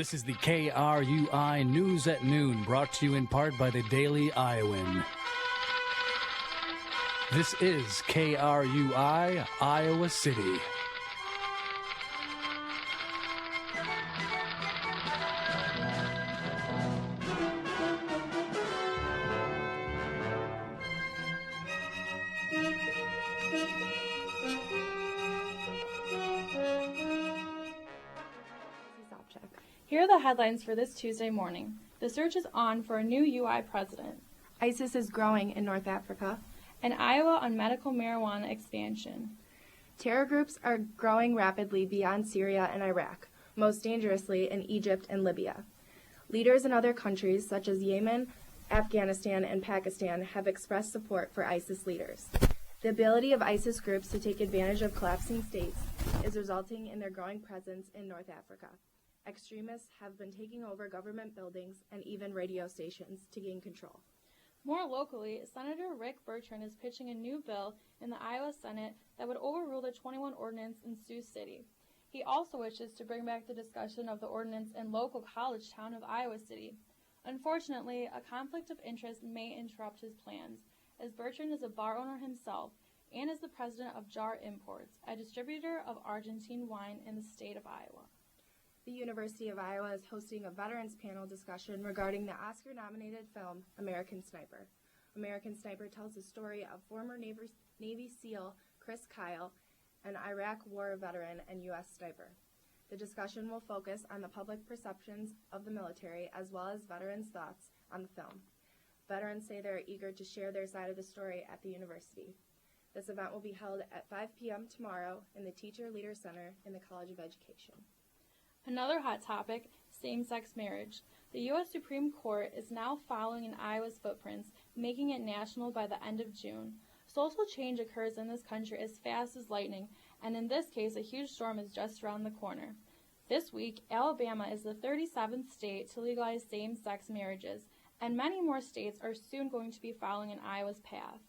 This is the KRUI News at Noon, brought to you in part by the Daily Iowan. This is KRUI, Iowa City. Here are the headlines for this Tuesday morning. The search is on for a new UI president. ISIS is growing in North Africa. And Iowa on medical marijuana expansion. Terror groups are growing rapidly beyond Syria and Iraq, most dangerously in Egypt and Libya. Leaders in other countries, such as Yemen, Afghanistan, and Pakistan, have expressed support for ISIS leaders. The ability of ISIS groups to take advantage of collapsing states is resulting in their growing presence in North Africa. Extremists have been taking over government buildings and even radio stations to gain control. More locally, Senator Rick Bertrand is pitching a new bill in the Iowa Senate that would overrule the 21 ordinance in Sioux City. He also wishes to bring back the discussion of the ordinance in local college town of Iowa City. Unfortunately, a conflict of interest may interrupt his plans, as Bertrand is a bar owner himself and is the president of Jar Imports, a distributor of Argentine wine in the state of Iowa. The University of Iowa is hosting a veterans panel discussion regarding the Oscar-nominated film American Sniper. American Sniper tells the story of former Navy SEAL Chris Kyle, an Iraq War veteran and U.S. sniper. The discussion will focus on the public perceptions of the military as well as veterans' thoughts on the film. Veterans say they're eager to share their side of the story at the university. This event will be held at 5 p.m. tomorrow in the Teacher Leader Center in the College of Education. Another hot topic, same-sex marriage. The U.S. Supreme Court is now following in Iowa's footprints, making it national by the end of June. Social change occurs in this country as fast as lightning, and in this case, a huge storm is just around the corner. This week, Alabama is the 37th state to legalize same-sex marriages, and many more states are soon going to be following in Iowa's path.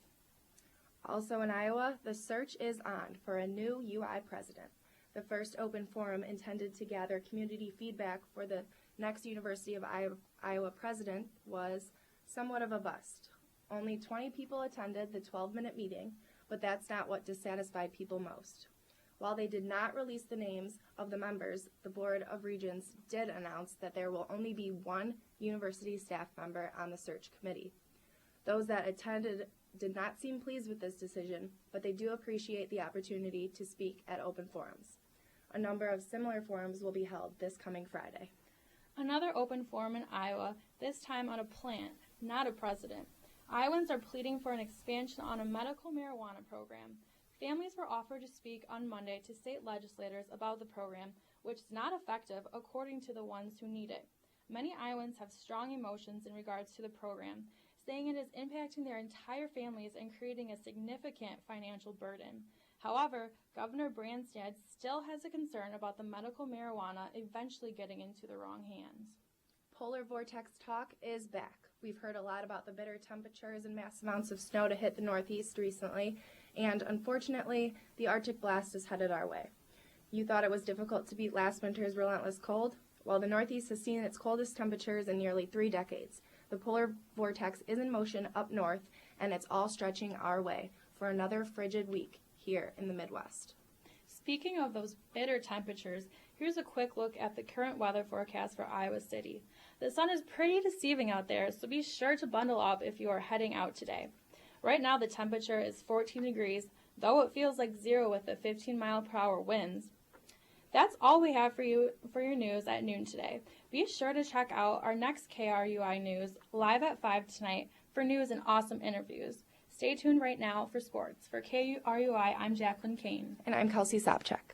Also in Iowa, the search is on for a new UI president. The first open forum intended to gather community feedback for the next University of Iowa president was somewhat of a bust. Only 20 people attended the 12-minute meeting, but that's not what dissatisfied people most. While they did not release the names of the members, the Board of Regents did announce that there will only be one university staff member on the search committee. Those that attended did not seem pleased with this decision, but they do appreciate the opportunity to speak at open forums. A number of similar forums will be held this coming Friday. Another open forum in Iowa, this time on a plant, not a president. Iowans are pleading for an expansion on a medical marijuana program. Families were offered to speak on Monday to state legislators about the program, which is not effective according to the ones who need it. Many Iowans have strong emotions in regards to the program, saying it is impacting their entire families and creating a significant financial burden. However, Governor Branstad still has a concern about the medical marijuana eventually getting into the wrong hands. Polar vortex talk is back. We've heard a lot about the bitter temperatures and mass amounts of snow to hit the Northeast recently, and unfortunately, the Arctic blast is headed our way. You thought it was difficult to beat last winter's relentless cold? Well, the Northeast has seen its coldest temperatures in nearly 3 decades. The polar vortex is in motion up north, and it's all stretching our way for another frigid week here in the Midwest. Speaking of those bitter temperatures, here's a quick look at the current weather forecast for Iowa City. The sun is pretty deceiving out there, so be sure to bundle up if you are heading out today. Right now the temperature is 14 degrees, though it feels like 0 with the 15-mile-per-hour winds. That's all we have for you for your news at noon today. Be sure to check out our next KRUI News live at 5 tonight for news and awesome interviews. Stay tuned right now for sports. For KRUI, I'm Jacqueline Kane. And I'm Kelsey Sobchak.